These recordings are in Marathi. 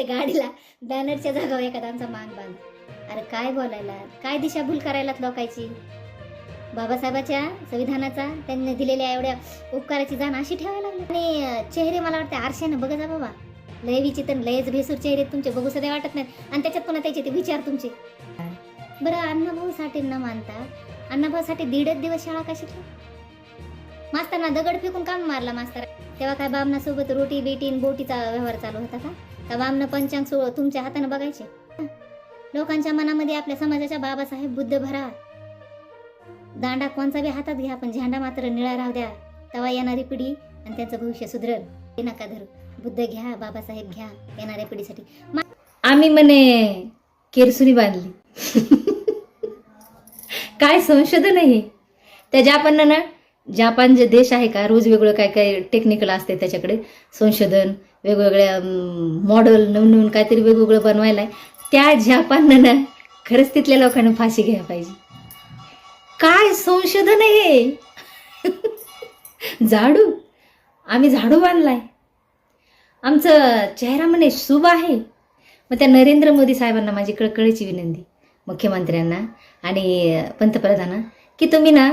ते गाडीला बॅनरच्या जागावर एखाद्यांचा मान बांध. अरे काय बोलायला, काय दिशाभूल करायलात लोकांची. बाबासाहेबाच्या संविधानाचा त्यांनी दिलेल्या एवढ्या उपकाराची जाण अशी ठेवायला लागली. आणि चेहरे मला वाटते आरशाने बघा जा बाबा, लय विचित्र लयच भेसूर चेहरे तुमचे, बघू सध्या वाटत नाही. आणि त्याच्यात पुन्हा त्याचे ते विचार तुमचे. बरं अण्णाभाऊ साठेंना मानता, अण्णाभाऊ साठे 1.5 दिवस शाळा का शिकली? मास्तरना दगड फेकून काम मारला मास्तर. तेव्हा काय बामणासोबत रोटी बेटी बोटीचा व्यवहार चालू होता का बामणं पंचांग तुमच्या हाताने बघायचे? लोकांच्या मनामध्ये आपल्या समाजाच्या बाबासाहेब बुद्ध भरा. दांडा कोणचा बी हातात घ्या, पण झेंडा मात्र निळा राहू द्या. तेव्हा येणारी पिढी आणि त्यांचं भविष्य सुधरल. ते नका धरू. बुद्ध घ्या, बाबासाहेब घ्या येणाऱ्या पिढीसाठी. आम्ही म्हणे केरसुनी बांधली. काय संशोधन आहे त्या जापाननं ना. जापान जे देश आहे का, रोज वेगळं काय काय टेक्निकल असते त्याच्याकडे संशोधन, वेगवेगळ्या मॉडेल नवीन काहीतरी वेगवेगळं बनवायला. त्या जापाननं ना खरंच तिथल्या लोकांना फाशी घ्यायला पाहिजे. काय संशोधन आहे. झाडू, आम्ही झाडू बांधलाय. आमचं चेहरा म्हणे शुभ आहे. मग त्या नरेंद्र मोदी साहेबांना माझी कळकळीची विनंती, मुख्यमंत्र्यांना आणि पंतप्रधानांना, की तुम्ही ना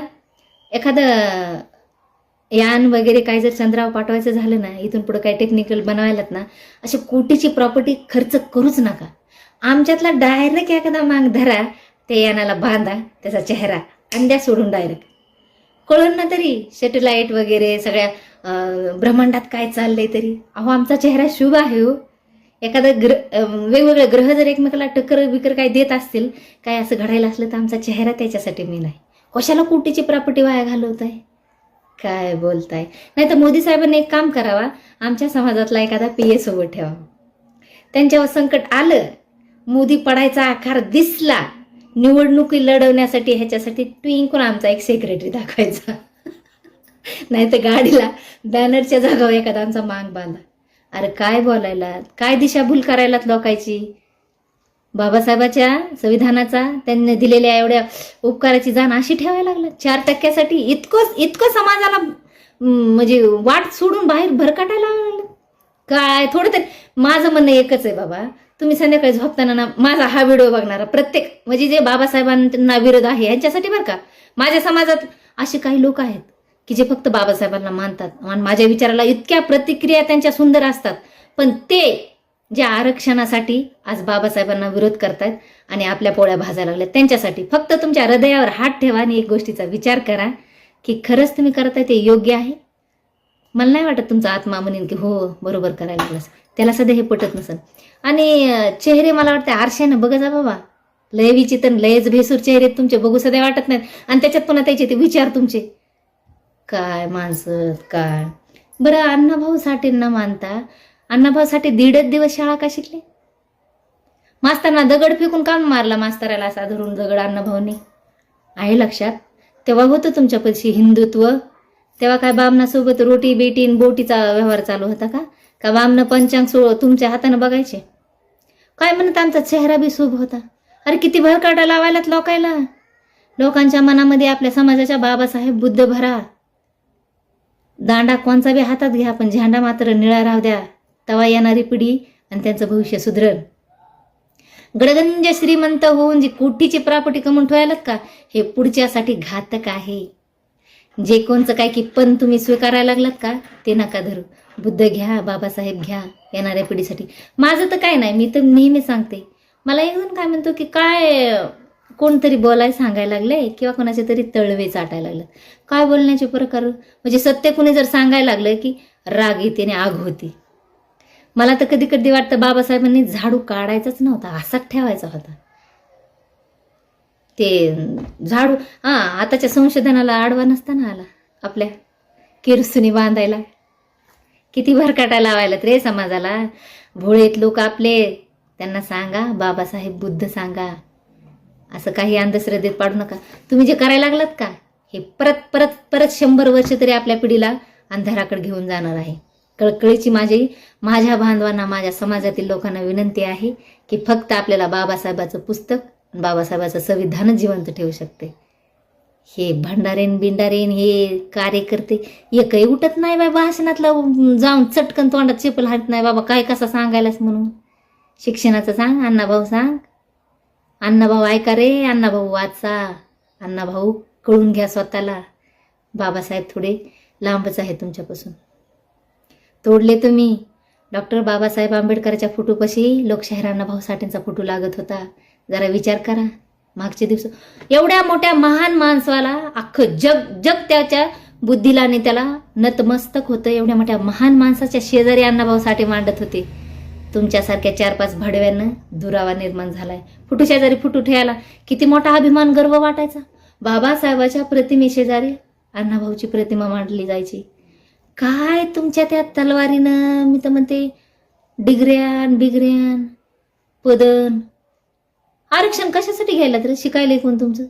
एखादं यान वगैरे काय जर चंद्रावर पाठवायचं झालं ना, इथून पुढे काय टेक्निकल बनवायलात ना, अशी कोटीची प्रॉपर्टी खर्च करूच नका. आमच्यातला डायरेक्ट एखादा माग धरा, त्या यानाला बांधा त्याचा चेहरा आणि द्या सोडून डायरेक्ट. कळून ना तरी सॅटेलाईट वगैरे सगळ्या ब्रह्मांडात काय चाललंय तरी. अहो आमचा चेहरा शुभ आहे हो. एखादा वेगवेगळे ग्रह जर एकमेकाला टक्कर बिकर काय देत असतील, काय असं घडायला असलं तर आमचा चेहरा त्याच्यासाठी मी नाही. कशाला कोटीची प्रॉपर्टी वाया घालवताय, काय बोलताय. नाही तर मोदी साहेबांनी एक काम करावा, आमच्या समाजातला एखादा PA सोबत ठेवा. त्यांच्यावर संकट आलं, मोदी पडायचा आकार दिसला, निवडणुकी लढवण्यासाठी ह्याच्यासाठी ट्विंकून आमचा एक सेक्रेटरी दाखवायचा. नाही तर गाडीला बॅनरच्या जागावर एखाद्यांचा मान बांधा. अरे काय बोलायला, काय दिशाभूल करायलात लोकांची. बाबासाहेबाच्या संविधानाचा त्यांनी दिलेल्या एवढ्या उपकाराची जाण अशी ठेवायला लागला. 4% इतकं समाजाला म्हणजे वाट सोडून बाहेर भरकटायला लागलं. काय थोडं तरी माझं म्हणणं एकच आहे बाबा, तुम्ही संध्याकाळी झोपताना ना माझा हा व्हिडिओ बघणारा प्रत्येक म्हणजे जे बाबासाहेबांना विरोध आहे यांच्यासाठी बरं का. माझ्या समाजात असे काही लोक आहेत की जे फक्त बाबासाहेबांना मानतात आणि माझ्या विचाराला इतक्या प्रतिक्रिया त्यांच्या सुंदर असतात, पण ते जे आरक्षणासाठी आज बाबासाहेबांना विरोध करतायत आणि आपल्या पोळ्या भाजायला लागल्यात त्यांच्यासाठी फक्त तुमच्या हृदयावर हात ठेवा आणि एक गोष्टीचा विचार करा की खरंच तुम्ही करताय ते योग्य आहे. मला नाही वाटत तुमचा आत्मा म्हणेन की हो बरोबर करायला लागलास. त्याला सध्या हे पटत नसेल. आणि चेहरे मला वाटतं आरशाने बघा जा बाबा, लय विचित्र लयच भेसूर चेहरे तुमचे, बघू सध्या वाटत नाहीत. आणि त्याच्यात पुन्हा त्याचे ते विचार तुमचे. काय माणसं काय. बरं अण्णाभाऊ साठेंना मानता, अण्णाभाऊ साठे 1.5 दिवस शाळा का शिकले? मास्तरना दगड फेकून काम मारला मास्तराला असा धरून दगड अण्णाभाऊनी. आहे लक्षात? तेव्हा होतं तुमच्यापाशी हिंदुत्व. तेव्हा काय बामणासोबत रोटी बेटी बोटीचा व्यवहार चालू होता का बामणं पंचांग तुमच्या हाताने बघायचे? काय म्हणत आमचा चेहरा बी शुभ होता. अरे किती भरकाटा लावायलात लोकायला. लोकांच्या मनामध्ये आपल्या समाजाच्या बाबासाहेब बुद्ध भरा. दांडा कोणचा बी हातात घ्या, पण झेंडा मात्र निळा राहू द्या. तेव्हा येणारी पिढी आणि त्यांचं भविष्य सुधरल. गडगंज श्रीमंत होऊन जी कोटीची प्रॉपर्टी कमवून ठेवायलात का, हे पुढच्यासाठी घातक आहे. जे कोणचं काय की पण तुम्ही स्वीकारायला लागलात का ते नका धरू. बुद्ध घ्या, बाबासाहेब घ्या येणाऱ्या पिढीसाठी. माझं तर काय नाही, मी तर नेहमी सांगते. मला एक जण काय म्हणतो की काय कोणतरी बोलायला सांगायला लागले किंवा कोणाचे तरी तळवे चाटायला लागले. काय बोलण्याचे प्रकार, म्हणजे सत्य कुणी जर सांगायला लागलं की राग येते आणि आग होती. मला तर कधी कधी वाटतं बाबासाहेबांनी झाडू काढायचाच नव्हता, असाच ठेवायचा होता. ते झाडू आताच्या संशोधनाला आडवा नसताना आला आपल्या किरसुनी बांधायला. किती भरकाटा लावायला रे समाजाला. भोळेत लोक आपले, त्यांना सांगा बाबासाहेब बुद्ध सांगा. असं काही अंधश्रद्धेत पाडू नका. तुम्ही जे करायला लागलात का हे परत परत परत 100 वर्ष तरी आपल्या पिढीला अंधाराकडे घेऊन जाणार आहे. कळकळीची माझ्या बांधवांना, माझ्या समाजातील लोकांना विनंती आहे की फक्त आपल्याला बाबासाहेबाचं पुस्तक, बाबासाहेबाचं संविधानच जिवंत ठेवू शकते. हे भंडारेन बिंडारेन हे कार्यकर्ते एकही उठत नाही बाबा भाषणातला जाऊन चटकन तोंडात चेपल हात नाही बाबा काय कसा सांगायलाच म्हणून. शिक्षणाचं सांग अण्णाभाऊ, सांग अण्णाभाऊ. ऐका रे अण्णाभाऊ, वाचा अण्णाभाऊ, कळून घ्या स्वतःला. बाबासाहेब थोडे लांबच आहे तुमच्यापासून. तोडले तुम्ही. डॉक्टर बाबासाहेब आंबेडकरच्या फोटोपाशी लोकशाहीर अण्णाभाऊ साठेंचा फोटो लागत होता. जरा विचार करा. मागचे दिवस एवढ्या मोठ्या महान माणसाला अख्खं जग त्याच्या बुद्धीला आणि त्याला नतमस्तक होतं. एवढ्या मोठ्या महान माणसाच्या शेजारी अण्णाभाऊ साठे मांडत होते. तुमच्यासारख्या 4-5 भाडव्यांना दुरावा निर्माण झालाय. फुटू शेजारी फुटू ठेवायला किती मोठा अभिमान, गर्व वाटायचा. बाबासाहेबाच्या प्रतिमेशेजारी अण्णाभाऊची प्रतिमा मांडली जायची. काय तुमच्या त्या तलवारीनं, मी तर म्हणते बिग्र्यान पदन. आरक्षण कशासाठी घ्यायला तर शिकायला कोण तुमचं?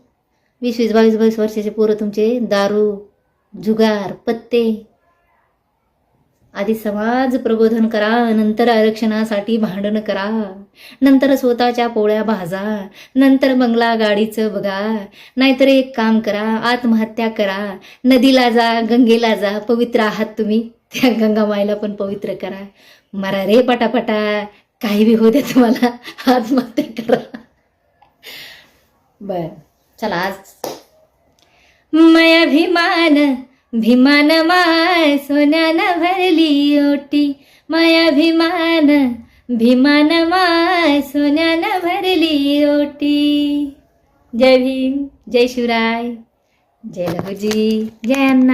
20-20, 22-22 वर्षाचे पोरं तुमचे दारू, जुगार, पत्ते. आधी समाज प्रबोधन करा, नंतर आरक्षणासाठी भांडण करा, नंतर स्वतःच्या पोळ्या भाजा, नंतर बंगला गाडीचं बघा. नाहीतर एक काम करा, आत्महत्या करा. नदीला जा, गंगेला जा. पवित्र आहात तुम्ही, त्या गंगामाईला पण पवित्र करा. मरा रे पटापटा, काही बी होऊ द्या तुम्हाला, आत्महत्या करा. बर चला, आज माया भीमान माय सोन्यानं भरली ओटी. माया भीमान माय सोन्यानं भरली ओटी. जय भीम, जय शिवराय, जय लहुजी, जय अण्णा.